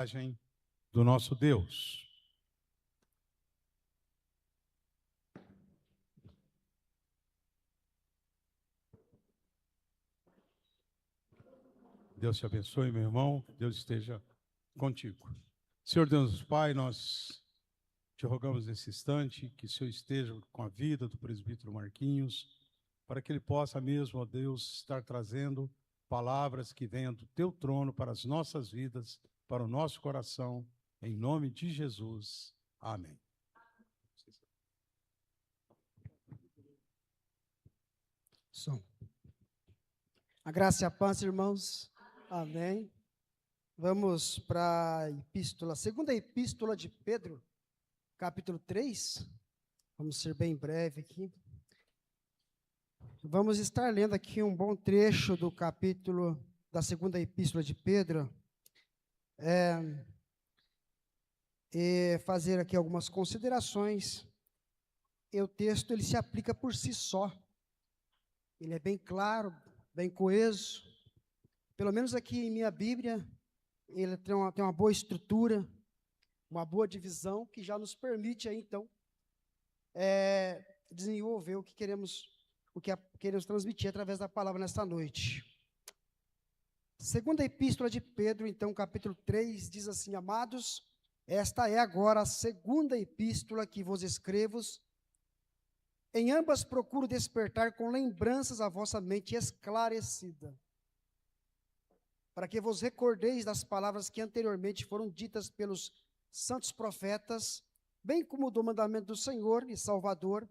mensagem do nosso Deus. Deus te abençoe, meu irmão, que Deus esteja contigo. Senhor Deus Pai, nós te rogamos nesse instante que o Senhor esteja com a vida do presbítero Marquinhos, para que ele possa mesmo, ó Deus, estar trazendo palavras que venham do teu trono para as nossas vidas, para o nosso coração, em nome de Jesus. Amém. Som. A graça e a paz, irmãos. Amém. Vamos para a epístola, segunda epístola de Pedro, capítulo 3. Vamos ser bem breve aqui. Vamos estar lendo aqui um bom trecho do capítulo da segunda epístola de Pedro. E fazer aqui algumas considerações. E o texto, ele se aplica por si só. Ele é bem claro, bem coeso. Pelo menos aqui em minha Bíblia, ele tem uma boa estrutura, uma boa divisão, que já nos permite aí, então, desenvolver o que queremos transmitir através da palavra nesta noite. Segunda epístola de Pedro, então, capítulo 3, diz assim: Amados, esta é agora a segunda epístola que vos escrevo. Em ambas procuro despertar com lembranças a vossa mente esclarecida, para que vos recordeis das palavras que anteriormente foram ditas pelos santos profetas, bem como do mandamento do Senhor e Salvador,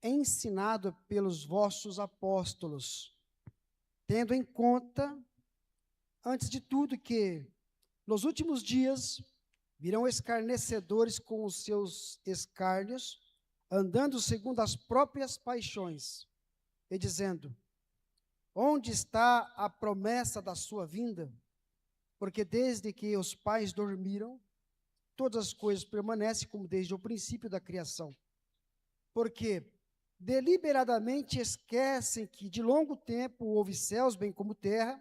ensinado pelos vossos apóstolos, tendo em conta, antes de tudo, que nos últimos dias virão escarnecedores com os seus escárnios, andando segundo as próprias paixões, e dizendo: onde está a promessa da sua vinda? Porque desde que os pais dormiram, todas as coisas permanecem como desde o princípio da criação. Porque deliberadamente esquecem que de longo tempo houve céus, bem como terra,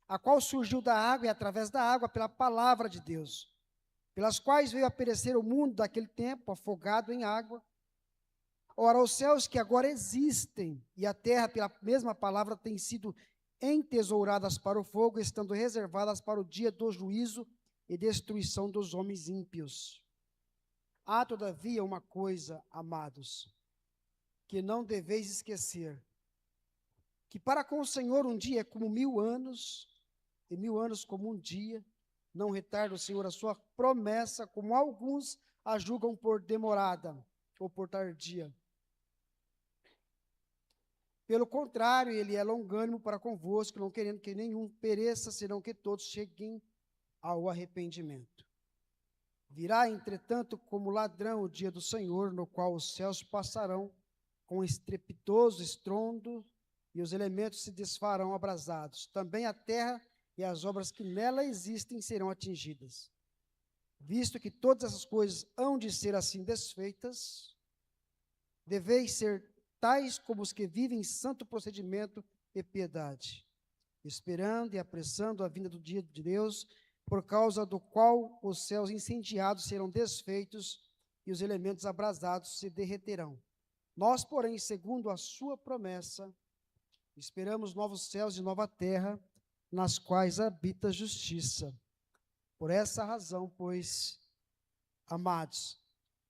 a qual surgiu da água e através da água pela palavra de Deus, pelas quais veio a perecer o mundo daquele tempo, afogado em água. Ora, os céus que agora existem e a terra, pela mesma palavra, têm sido entesouradas para o fogo, estando reservadas para o dia do juízo e destruição dos homens ímpios. Há, todavia, uma coisa, amados, que não deveis esquecer, que para com o Senhor um dia é como 1000 anos, e 1000 anos como um dia. Não retarda o Senhor a sua promessa, como alguns a julgam por demorada ou por tardia. Pelo contrário, ele é longânimo para convosco, não querendo que nenhum pereça, senão que todos cheguem ao arrependimento. Virá, entretanto, como ladrão o dia do Senhor, no qual os céus passarão com estrepitoso estrondo, e os elementos se desfarão abrasados. Também a terra e as obras que nela existem serão atingidas. Visto que todas essas coisas hão de ser assim desfeitas, deveis ser tais como os que vivem em santo procedimento e piedade, esperando e apressando a vinda do dia de Deus, por causa do qual os céus incendiados serão desfeitos e os elementos abrasados se derreterão. Nós, porém, segundo a sua promessa, esperamos novos céus e nova terra, nas quais habita a justiça. Por essa razão, pois, amados,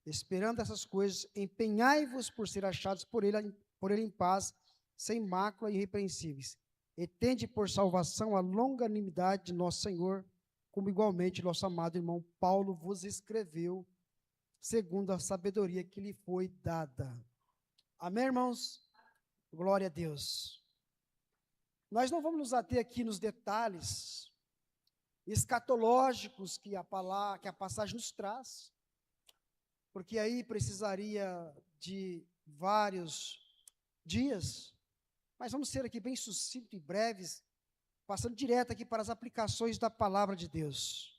esperando essas coisas, empenhai-vos por ser achados por ele em paz, sem mácula e irrepreensíveis. E tende por salvação a longanimidade de nosso Senhor, como igualmente nosso amado irmão Paulo vos escreveu, segundo a sabedoria que lhe foi dada. Amém, irmãos? Glória a Deus. Nós não vamos nos ater aqui nos detalhes escatológicos que a passagem nos traz, porque aí precisaria de vários dias, mas vamos ser aqui bem sucintos e breves, passando direto aqui para as aplicações da palavra de Deus.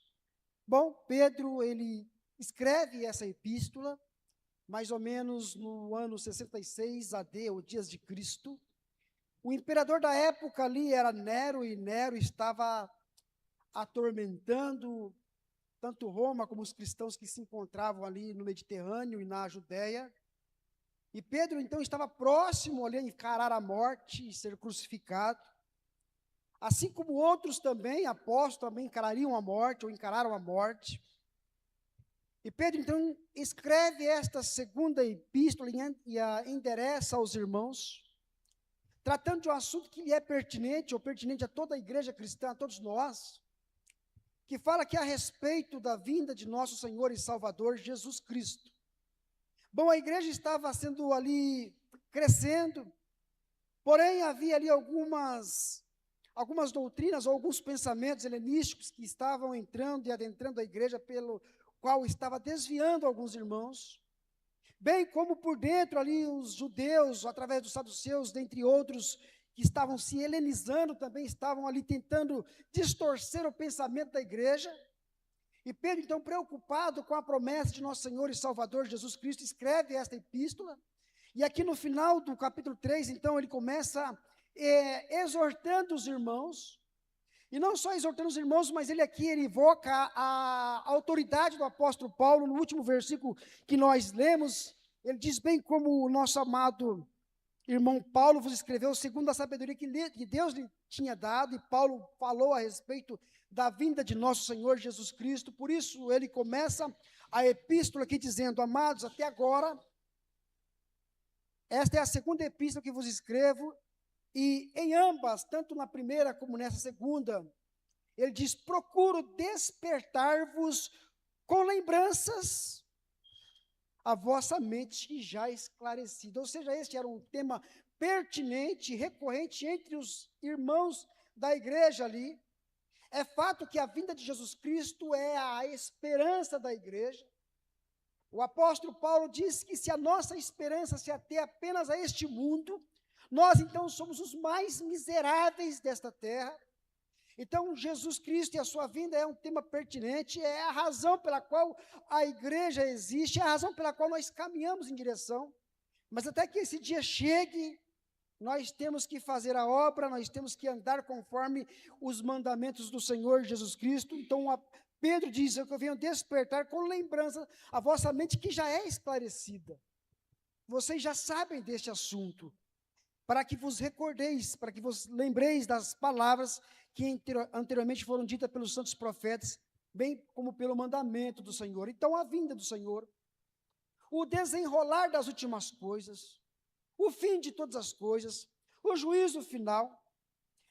Bom, Pedro, ele escreve essa epístola, mais ou menos no ano 66 AD, ou dias de Cristo. O imperador da época ali era Nero, e Nero estava atormentando tanto Roma como os cristãos que se encontravam ali no Mediterrâneo e na Judéia. E Pedro, então, estava próximo ali a encarar a morte e ser crucificado. Assim como outros também, apóstolos, também encarariam a morte ou encararam a morte. E Pedro, então, escreve esta segunda epístola e a endereça aos irmãos, tratando de um assunto que lhe é pertinente, ou pertinente a toda a igreja cristã, a todos nós, que fala aqui a respeito da vinda de nosso Senhor e Salvador Jesus Cristo. Bom, a igreja estava sendo ali crescendo, porém havia ali algumas doutrinas ou alguns pensamentos helenísticos que estavam entrando e adentrando a igreja, pelo qual estava desviando alguns irmãos, bem como por dentro ali os judeus, através dos saduceus, dentre outros, que estavam se helenizando, também estavam ali tentando distorcer o pensamento da igreja. E Pedro, então, preocupado com a promessa de nosso Senhor e Salvador Jesus Cristo, escreve esta epístola, e aqui no final do capítulo 3, então, ele começa exortando os irmãos, e não só exortando os irmãos, mas ele evoca a autoridade do apóstolo Paulo. No último versículo que nós lemos, ele diz: bem como o nosso amado irmão Paulo vos escreveu segundo a sabedoria que Deus lhe tinha dado, e Paulo falou a respeito da vinda de nosso Senhor Jesus Cristo. Por isso ele começa a epístola aqui dizendo: amados, até agora, esta é a segunda epístola que vos escrevo, e em ambas, tanto na primeira como nessa segunda, ele diz: procuro despertar-vos com lembranças a vossa mente já esclarecida. Ou seja, este era um tema pertinente, recorrente entre os irmãos da igreja ali. É fato que a vinda de Jesus Cristo é a esperança da igreja. O apóstolo Paulo diz que se a nossa esperança se ater apenas a este mundo, nós então somos os mais miseráveis desta terra. Então, Jesus Cristo e a sua vinda é um tema pertinente, é a razão pela qual a igreja existe, é a razão pela qual nós caminhamos em direção. Mas até que esse dia chegue, nós temos que fazer a obra, nós temos que andar conforme os mandamentos do Senhor Jesus Cristo. Então, Pedro diz: eu venho despertar com lembrança a vossa mente que já é esclarecida. Vocês já sabem deste assunto, para que vos recordeis, para que vos lembreis das palavras que anteriormente foram ditas pelos santos profetas, bem como pelo mandamento do Senhor. Então, a vinda do Senhor, o desenrolar das últimas coisas, o fim de todas as coisas, o juízo final,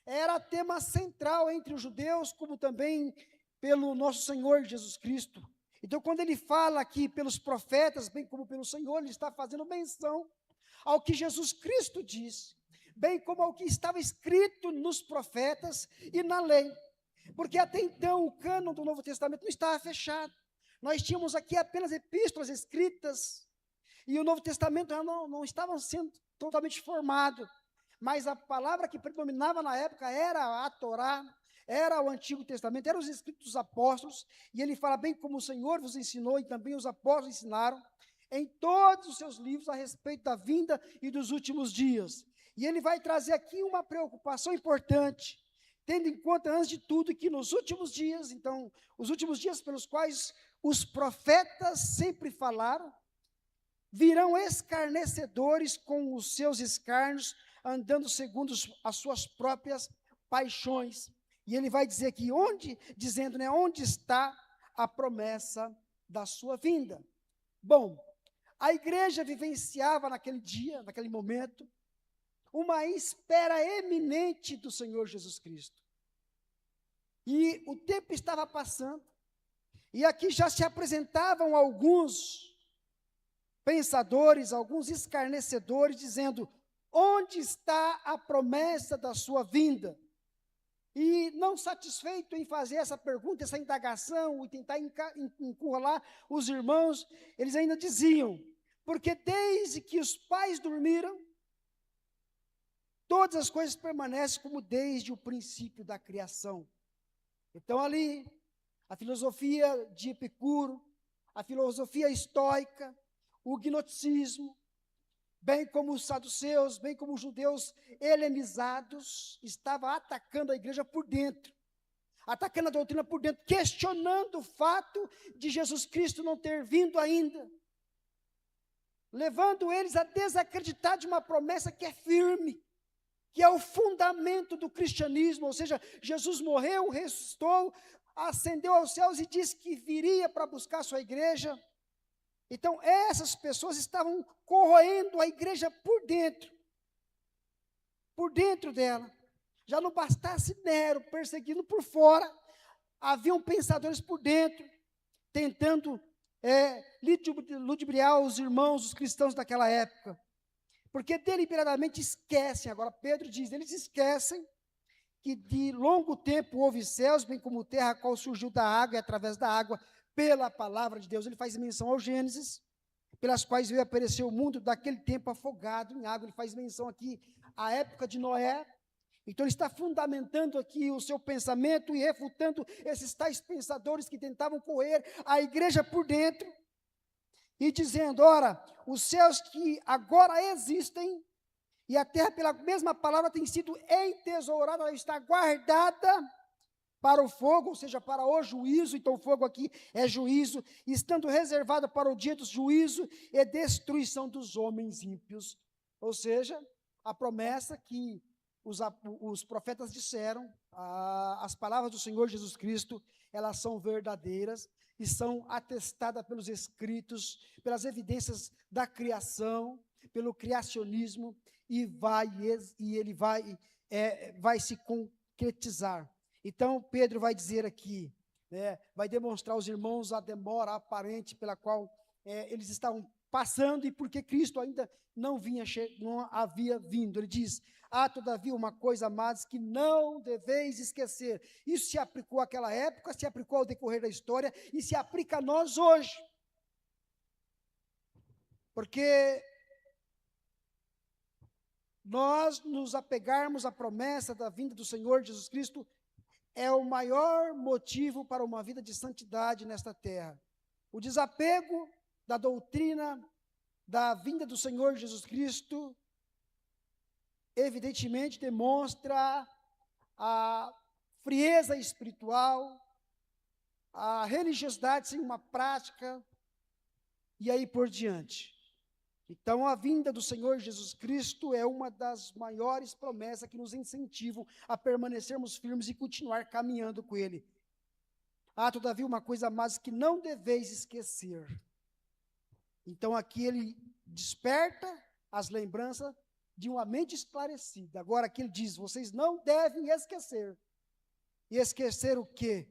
era tema central entre os judeus, como também pelo nosso Senhor Jesus Cristo. Então, quando ele fala aqui pelos profetas, bem como pelo Senhor, ele está fazendo menção ao que Jesus Cristo disse, bem como ao que estava escrito nos profetas e na lei. Porque até então o cânon do Novo Testamento não estava fechado. Nós tínhamos aqui apenas epístolas escritas, e o Novo Testamento não estava sendo totalmente formado. Mas a palavra que predominava na época era a Torá, era o Antigo Testamento, eram os escritos dos apóstolos, e ele fala: bem como o Senhor vos ensinou, e também os apóstolos ensinaram, em todos os seus livros a respeito da vinda e dos últimos dias. E ele vai trazer aqui uma preocupação importante, tendo em conta, antes de tudo, que nos últimos dias, então, os últimos dias pelos quais os profetas sempre falaram, virão escarnecedores com os seus escárnios, andando segundo as suas próprias paixões. E ele vai dizer aqui, onde está a promessa da sua vinda? Bom, a igreja vivenciava naquele dia, naquele momento, uma espera eminente do Senhor Jesus Cristo. E o tempo estava passando, e aqui já se apresentavam alguns pensadores, alguns escarnecedores, dizendo: onde está a promessa da sua vinda? E não satisfeito em fazer essa pergunta, essa indagação, e tentar encurralar os irmãos, eles ainda diziam: porque desde que os pais dormiram, todas as coisas permanecem como desde o princípio da criação. Então ali, a filosofia de Epicuro, a filosofia estoica, o gnosticismo, bem como os saduceus, bem como os judeus helenizados, estava atacando a igreja por dentro. atacando a doutrina por dentro, questionando o fato de Jesus Cristo não ter vindo ainda, levando eles a desacreditar de uma promessa que é firme, que é o fundamento do cristianismo, ou seja, Jesus morreu, ressuscitou, ascendeu aos céus e disse que viria para buscar a sua igreja. Então, essas pessoas estavam corroendo a igreja por dentro dela. Já não bastasse Nero perseguindo por fora, haviam pensadores por dentro, tentando ludibriar os irmãos, os cristãos daquela época, porque deliberadamente esquecem, agora Pedro diz, eles esquecem que de longo tempo houve céus, bem como terra, a qual surgiu da água e através da água, pela palavra de Deus. Ele faz menção ao Gênesis, pelas quais veio aparecer o mundo daquele tempo afogado em água. Ele faz menção aqui à época de Noé. Então ele está fundamentando aqui o seu pensamento e refutando esses tais pensadores que tentavam correr a igreja por dentro, e dizendo, ora, os céus que agora existem, e a terra pela mesma palavra tem sido entesourada, ela está guardada para o fogo, ou seja, para o juízo. Então o fogo aqui é juízo, estando reservada para o dia do juízo e destruição dos homens ímpios. Ou seja, a promessa que os profetas disseram, as palavras do Senhor Jesus Cristo, elas são verdadeiras e são atestadas pelos escritos, pelas evidências da criação, pelo criacionismo, e ele vai se concretizar. Então, Pedro vai dizer aqui, vai demonstrar aos irmãos a demora aparente pela qual eles estavam passando e porque Cristo ainda não havia vindo. Ele diz, há todavia uma coisa, amados, que não deveis esquecer. Isso se aplicou àquela época, se aplicou ao decorrer da história e se aplica a nós hoje. Porque nós nos apegarmos à promessa da vinda do Senhor Jesus Cristo é o maior motivo para uma vida de santidade nesta terra. O desapego da doutrina da vinda do Senhor Jesus Cristo evidentemente demonstra a frieza espiritual, a religiosidade sem uma prática, e aí por diante. Então, a vinda do Senhor Jesus Cristo é uma das maiores promessas que nos incentivam a permanecermos firmes e continuar caminhando com Ele. Há, todavia, uma coisa mais que não deveis esquecer. Então, aqui ele desperta as lembranças de uma mente esclarecida. Agora, aqui ele diz, vocês não devem esquecer. E esquecer o quê?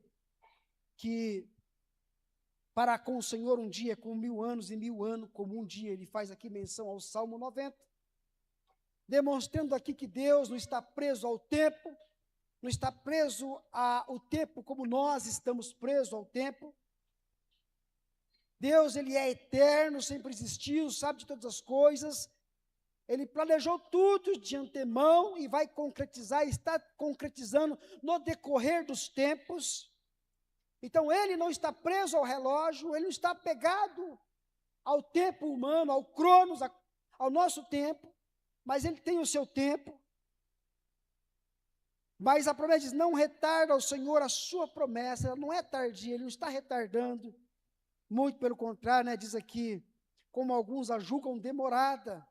Que para com o Senhor um dia, com 1000 anos, e 1000 anos como um dia. Ele faz aqui menção ao Salmo 90, demonstrando aqui que Deus não está preso ao tempo, não está preso ao tempo como nós estamos presos ao tempo. Deus, ele é eterno, sempre existiu, sabe de todas as coisas. Ele planejou tudo de antemão e vai concretizar, está concretizando no decorrer dos tempos. Então, ele não está preso ao relógio, ele não está apegado ao tempo humano, ao cronos, ao nosso tempo, mas ele tem o seu tempo. Mas a promessa diz, não retarda ao Senhor a sua promessa, ela não é tardia, ele não está retardando, muito pelo contrário, diz aqui, como alguns a julgam demorada.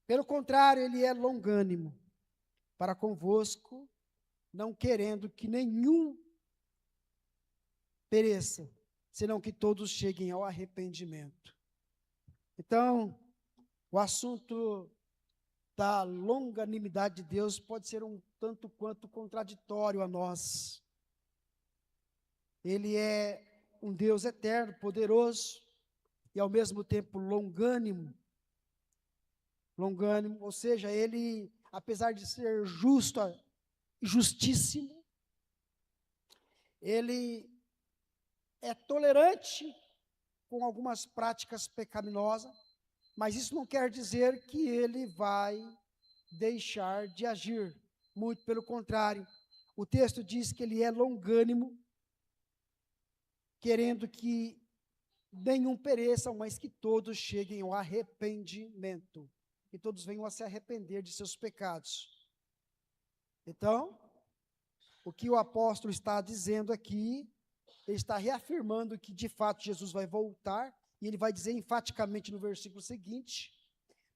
Pelo contrário, ele é longânimo para convosco, não querendo que nenhum pereça, senão que todos cheguem ao arrependimento. Então, o assunto da longanimidade de Deus pode ser um tanto quanto contraditório a nós. Ele é um Deus eterno, poderoso, e ao mesmo tempo longânimo, ou seja, ele, apesar de ser justo, justíssimo, ele é tolerante com algumas práticas pecaminosas, mas isso não quer dizer que ele vai deixar de agir, muito pelo contrário. O texto diz que ele é longânimo, querendo que nenhum pereça, mas que todos cheguem ao arrependimento, que todos venham a se arrepender de seus pecados. Então, o que o apóstolo está dizendo aqui, ele está reafirmando que de fato Jesus vai voltar, e ele vai dizer enfaticamente no versículo seguinte,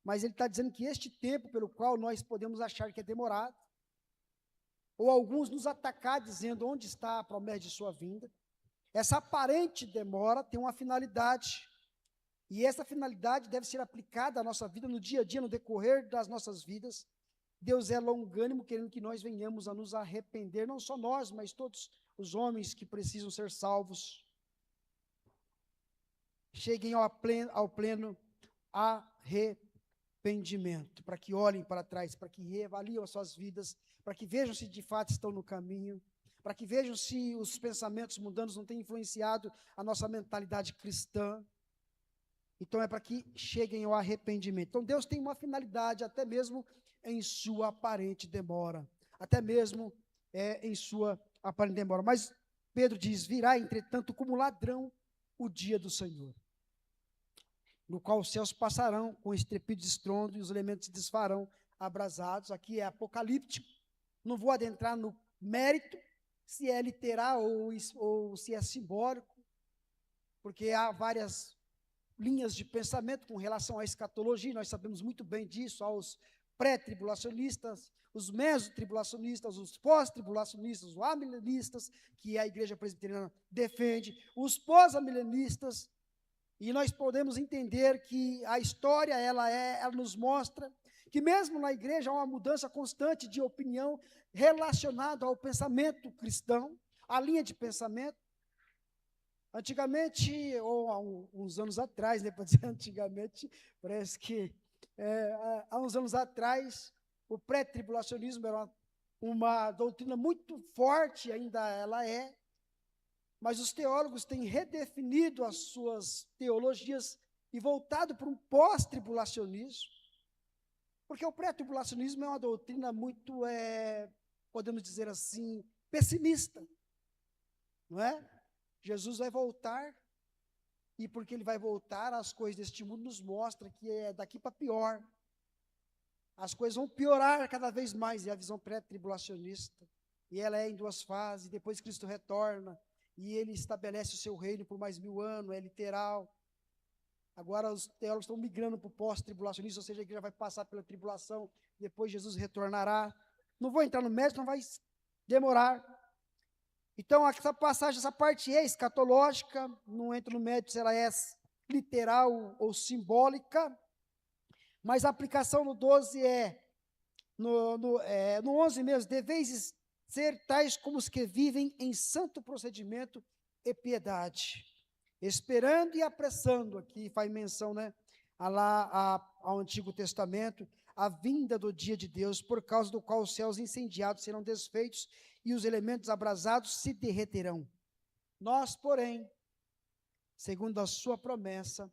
mas ele está dizendo que este tempo pelo qual nós podemos achar que é demorado, ou alguns nos atacar dizendo onde está a promessa de sua vinda, essa aparente demora tem uma finalidade, e essa finalidade deve ser aplicada à nossa vida no dia a dia, no decorrer das nossas vidas. Deus é longânimo, querendo que nós venhamos a nos arrepender, não só nós, mas todos os homens que precisam ser salvos. Cheguem ao pleno arrependimento, para que olhem para trás, para que reavaliam as suas vidas, para que vejam se de fato estão no caminho, para que vejam se os pensamentos mundanos não têm influenciado a nossa mentalidade cristã. Então é para que cheguem ao arrependimento. Então Deus tem uma finalidade, até mesmo em sua aparente demora, até mesmo em sua aparente demora. Mas Pedro diz, virá entretanto como ladrão o dia do Senhor, no qual os céus passarão com estrepito de estrondo e os elementos se desfarão abrasados. Aqui é apocalíptico, não vou adentrar no mérito, se é literal ou se é simbólico, porque há várias linhas de pensamento com relação à escatologia, nós sabemos muito bem disso, aos pré-tribulacionistas, os mesotribulacionistas, os pós-tribulacionistas, os amilenistas, que a igreja presbiteriana defende, os pós-amilenistas, e nós podemos entender que a história, ela nos mostra que mesmo na igreja há uma mudança constante de opinião relacionada ao pensamento cristão, à linha de pensamento. Antigamente, ou há uns anos atrás, para dizer antigamente, parece que há uns anos atrás, o pré-tribulacionismo era uma doutrina muito forte, ainda ela é, mas os teólogos têm redefinido as suas teologias e voltado para um pós-tribulacionismo, porque o pré-tribulacionismo é uma doutrina muito, podemos dizer assim, pessimista, não é? Jesus vai voltar, e porque ele vai voltar, as coisas deste mundo nos mostram que é daqui para pior. As coisas vão piorar cada vez mais, é a visão pré-tribulacionista. E ela é em duas fases, depois Cristo retorna, e ele estabelece o seu reino por mais 1000 anos, é literal. Agora os teólogos estão migrando para o pós-tribulacionista, ou seja, a igreja vai passar pela tribulação, depois Jesus retornará. Não vou entrar no mérito, não vai demorar. Então, essa passagem, essa parte é escatológica, não entro no mérito se ela é literal ou simbólica, mas a aplicação no 12 no 11 mesmo, deveis ser tais como os que vivem em santo procedimento e piedade, esperando e apressando, aqui faz menção, ao Antigo Testamento, a vinda do dia de Deus, por causa do qual os céus incendiados serão desfeitos e os elementos abrasados se derreterão. Nós, porém, segundo a sua promessa,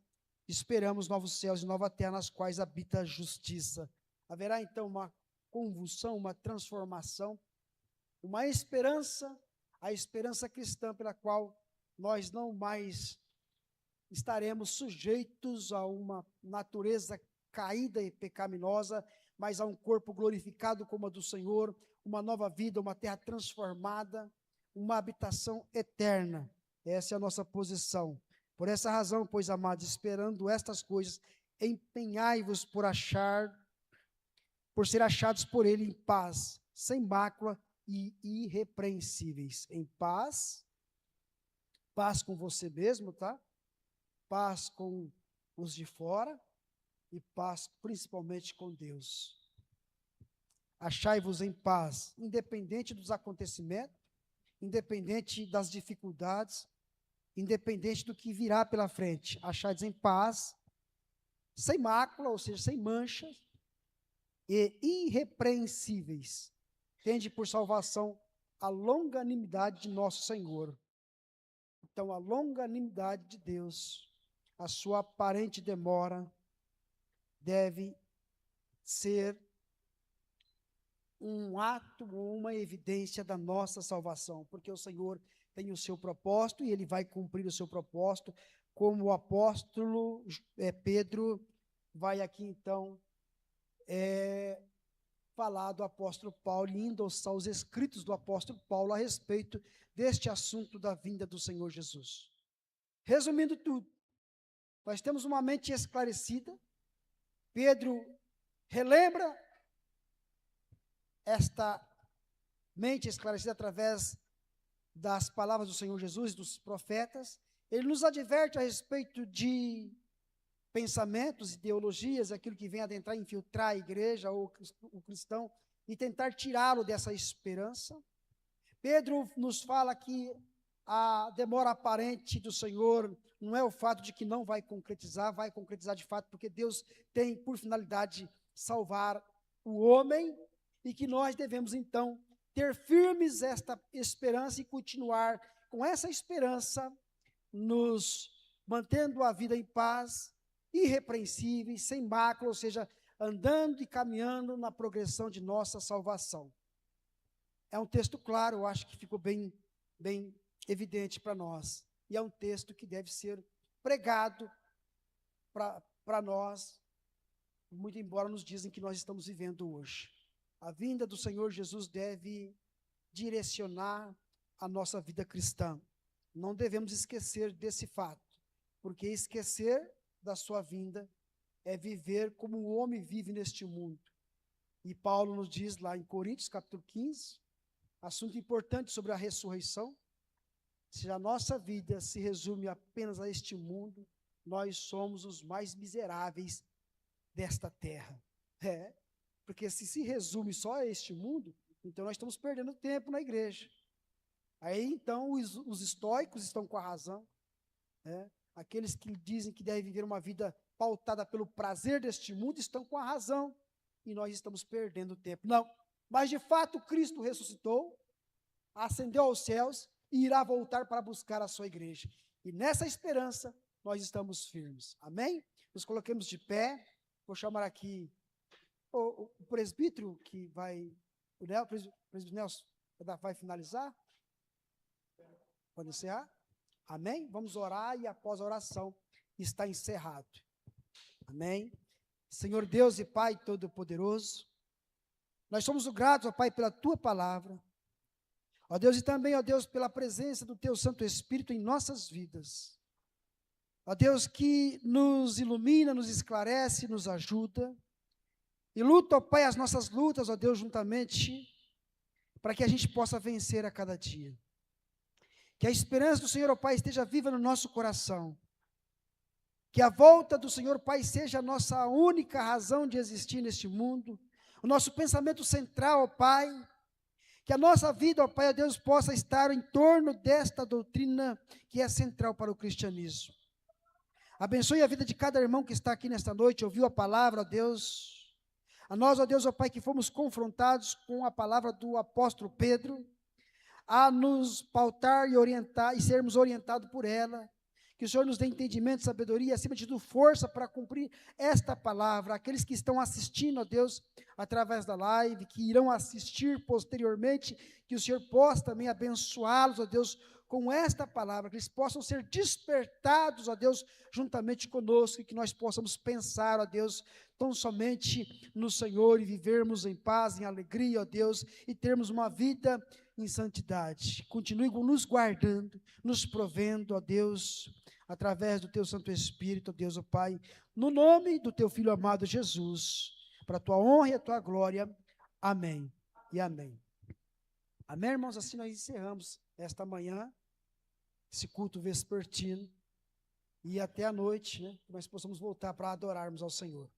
esperamos novos céus e nova terra, nas quais habita a justiça. Haverá então uma convulsão, uma transformação, uma esperança, a esperança cristã pela qual nós não mais estaremos sujeitos a uma natureza caída e pecaminosa, mas a um corpo glorificado como a do Senhor, uma nova vida, uma terra transformada, uma habitação eterna. Essa é a nossa posição. Por essa razão, pois, amados, esperando estas coisas, empenhai-vos por ser achados por ele em paz, sem mácula e irrepreensíveis. Em paz, paz com você mesmo, tá? Paz com os de fora e paz principalmente com Deus. Achai-vos em paz, independente dos acontecimentos, independente das dificuldades, independente do que virá pela frente. Achai-vos em paz, sem mácula, ou seja, sem manchas, e irrepreensíveis. Tende por salvação a longanimidade de nosso Senhor. Então, a longanimidade de Deus, a sua aparente demora, deve ser um ato, uma evidência da nossa salvação, porque o Senhor tem o seu propósito e ele vai cumprir o seu propósito, como o apóstolo Pedro vai aqui então falar do apóstolo Paulo e endossar os escritos do apóstolo Paulo a respeito deste assunto da vinda do Senhor Jesus. Resumindo tudo, nós temos uma mente esclarecida. Pedro relembra esta mente esclarecida através das palavras do Senhor Jesus, dos profetas. Ele nos adverte a respeito de pensamentos, ideologias, aquilo que vem adentrar, infiltrar a igreja ou o cristão e tentar tirá-lo dessa esperança. Pedro nos fala que a demora aparente do Senhor não é o fato de que não vai concretizar de fato, porque Deus tem por finalidade salvar o homem e que nós devemos então ter firmes esta esperança e continuar com essa esperança, nos mantendo a vida em paz, irrepreensíveis, sem mácula, ou seja, andando e caminhando na progressão de nossa salvação. É um texto claro, eu acho que ficou bem evidente para nós. E é um texto que deve ser pregado para nós, muito embora nos dizem que nós estamos vivendo hoje. A vinda do Senhor Jesus deve direcionar a nossa vida cristã. Não devemos esquecer desse fato, porque esquecer da sua vinda é viver como o homem vive neste mundo. E Paulo nos diz lá em Coríntios, capítulo 15, assunto importante sobre a ressurreição. Se a nossa vida se resume apenas a este mundo, nós somos os mais miseráveis desta terra. Porque se resume só a este mundo, então nós estamos perdendo tempo na igreja. Aí então os estoicos estão com a razão, aqueles que dizem que devem viver uma vida pautada pelo prazer deste mundo estão com a razão, e nós estamos perdendo tempo. Não, mas de fato Cristo ressuscitou, ascendeu aos céus e irá voltar para buscar a sua igreja. E nessa esperança nós estamos firmes. Amém? Nos coloquemos de pé. Vou chamar aqui o presbítero que vai, o presbítero Nelson vai finalizar. Pode encerrar? Amém? Vamos orar e após a oração está encerrado. Amém? Senhor Deus e Pai Todo-Poderoso, nós somos gratos, ó Pai, pela Tua palavra. Ó Deus, e também, ó Deus, pela presença do Teu Santo Espírito em nossas vidas. Ó Deus, que nos ilumina, nos esclarece, nos ajuda. E luta, ó Pai, as nossas lutas, ó Deus, juntamente, para que a gente possa vencer a cada dia. Que a esperança do Senhor, ó Pai, esteja viva no nosso coração. Que a volta do Senhor, Pai, seja a nossa única razão de existir neste mundo. O nosso pensamento central, ó Pai. Que a nossa vida, ó Pai, ó Deus, possa estar em torno desta doutrina que é central para o cristianismo. Abençoe a vida de cada irmão que está aqui nesta noite, ouviu a palavra, ó Deus. A nós, ó Deus, ó Pai, que fomos confrontados com a palavra do apóstolo Pedro, a nos pautar e orientar, e sermos orientados por ela. Que o Senhor nos dê entendimento, sabedoria, acima de tudo, força para cumprir esta palavra. Aqueles que estão assistindo, ó Deus, através da live, que irão assistir posteriormente, que o Senhor possa também abençoá-los, ó Deus, com esta palavra, que eles possam ser despertados, ó Deus, juntamente conosco, e que nós possamos pensar, ó Deus, tão somente no Senhor e vivermos em paz, em alegria, ó Deus, e termos uma vida em santidade. Continue nos guardando, nos provendo, ó Deus, através do Teu Santo Espírito, ó Deus, ó Pai, no nome do Teu Filho amado Jesus, para a Tua honra e a Tua glória. Amém e amém. Amém, irmãos? Assim nós encerramos esta manhã, esse culto vespertino, e até a noite, que nós possamos voltar para adorarmos ao Senhor.